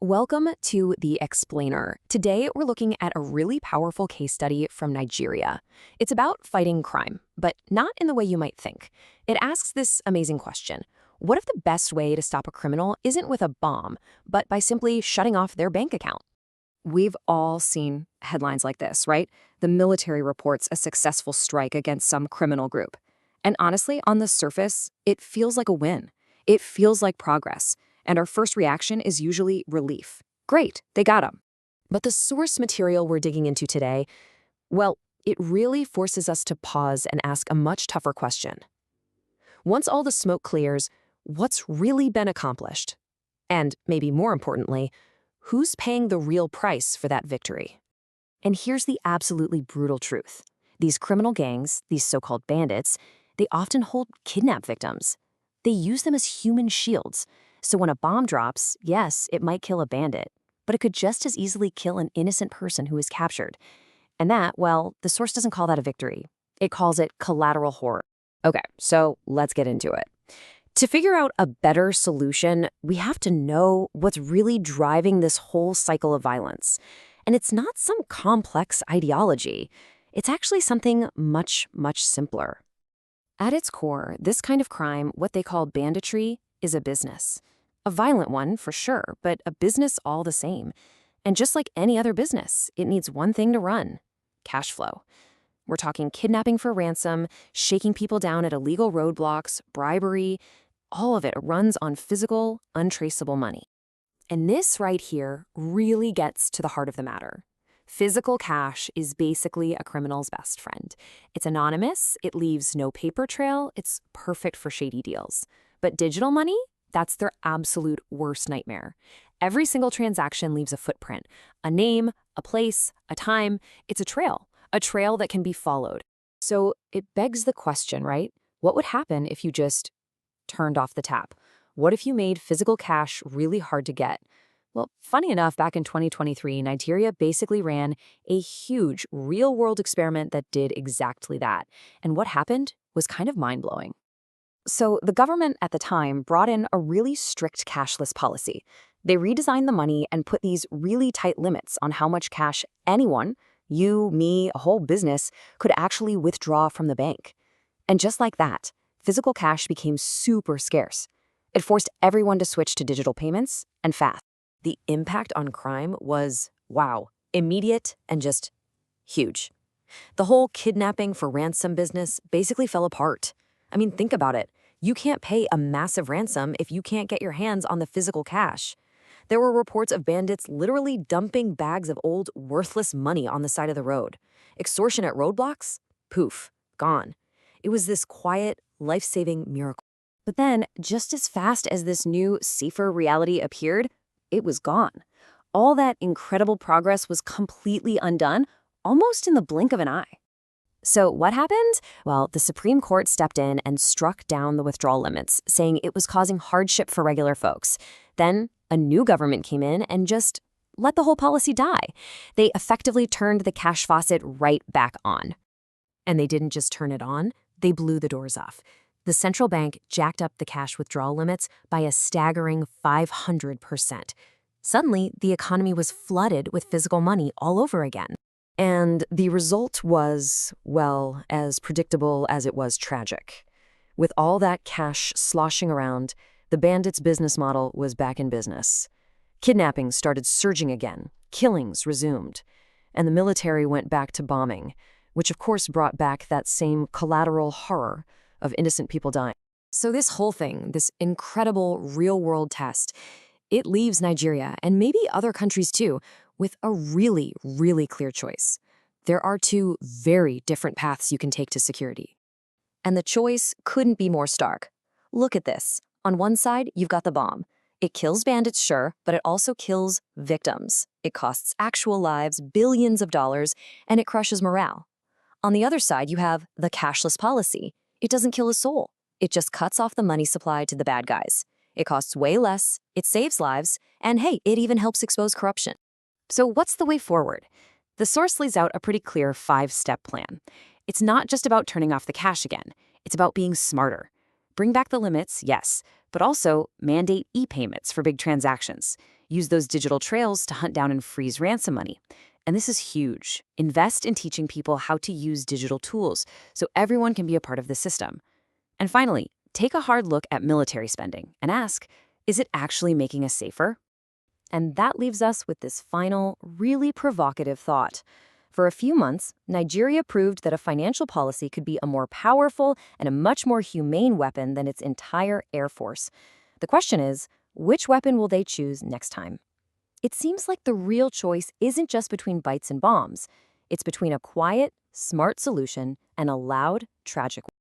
Welcome to The Explainer. Today, we're looking at a really powerful case study from Nigeria. It's about fighting crime, but not in the way you might think. It asks this amazing question. What if the best way to stop a criminal isn't with a bomb, but by simply shutting off their bank account? We've all seen headlines like this, right? The military reports a successful strike against some criminal group. And honestly, on the surface, it feels like a win. It feels like progress. And our first reaction is usually relief. Great, they got him. But the source material we're digging into today, well, it really forces us to pause and ask a much tougher question. Once all the smoke clears, what's really been accomplished? And maybe more importantly, who's paying the real price for that victory? And here's the absolutely brutal truth. These criminal gangs, these so-called bandits, they often hold kidnap victims. They use them as human shields. So when a bomb drops, yes, it might kill a bandit, but it could just as easily kill an innocent person who is captured. And that, well, the source doesn't call that a victory. It calls it collateral horror. Okay, so let's get into it. To figure out a better solution, we have to know what's really driving this whole cycle of violence. And it's not some complex ideology. It's actually something much, much simpler. At its core, this kind of crime, what they call banditry, is a business. A violent one, for sure, but a business all the same. And just like any other business, it needs one thing to run: cash flow. We're talking kidnapping for ransom, shaking people down at illegal roadblocks, bribery. All of it runs on physical, untraceable money. And this right here really gets to the heart of the matter. Physical cash is basically a criminal's best friend. It's anonymous, it leaves no paper trail, it's perfect for shady deals. But digital money? That's their absolute worst nightmare. Every single transaction leaves a footprint, a name, a place, a time. It's a trail that can be followed. So it begs the question, right? What would happen if you just turned off the tap? What if you made physical cash really hard to get? Well, funny enough, back in 2023, Nigeria basically ran a huge real-world experiment that did exactly that. And what happened was kind of mind-blowing. So the government at the time brought in a really strict cashless policy. They redesigned the money and put these really tight limits on how much cash anyone, you, me, a whole business, could actually withdraw from the bank. And just like that, physical cash became super scarce. It forced everyone to switch to digital payments, and fast. The impact on crime was, wow, immediate and just huge. The whole kidnapping for ransom business basically fell apart. I mean, think about it. You can't pay a massive ransom if you can't get your hands on the physical cash. There were reports of bandits literally dumping bags of old, worthless money on the side of the road. Extortion at roadblocks? Poof, gone. It was this quiet, life-saving miracle. But then, just as fast as this new, safer reality appeared, it was gone. All that incredible progress was completely undone, almost in the blink of an eye. So what happened? Well, the Supreme Court stepped in and struck down the withdrawal limits, saying it was causing hardship for regular folks. Then a new government came in and just let the whole policy die. They effectively turned the cash faucet right back on. And they didn't just turn it on, they blew the doors off. The central bank jacked up the cash withdrawal limits by a staggering 500%. Suddenly, the economy was flooded with physical money all over again. And the result was, well, as predictable as it was tragic. With all that cash sloshing around, the bandits' business model was back in business. Kidnappings started surging again, killings resumed, and the military went back to bombing, which of course brought back that same collateral horror of innocent people dying. So this whole thing, this incredible real-world test, it leaves Nigeria, and maybe other countries too, with a really, really clear choice. There are two very different paths you can take to security. And the choice couldn't be more stark. Look at this. On one side, you've got the bomb. It kills bandits, sure, but it also kills victims. It costs actual lives, billions of dollars, and it crushes morale. On the other side, you have the cashless policy. It doesn't kill a soul. It just cuts off the money supply to the bad guys. It costs way less, it saves lives, and hey, it even helps expose corruption. So what's the way forward? The source lays out a pretty clear 5-step plan. It's not just about turning off the cash again. It's about being smarter. Bring back the limits, yes, but also mandate e-payments for big transactions. Use those digital trails to hunt down and freeze ransom money. And this is huge. Invest in teaching people how to use digital tools so everyone can be a part of the system. And finally, take a hard look at military spending and ask, is it actually making us safer? And that leaves us with this final, really provocative thought. For a few months, Nigeria proved that a financial policy could be a more powerful and a much more humane weapon than its entire air force. The question is, which weapon will they choose next time? It seems like the real choice isn't just between bytes and bombs. It's between a quiet, smart solution and a loud, tragic one.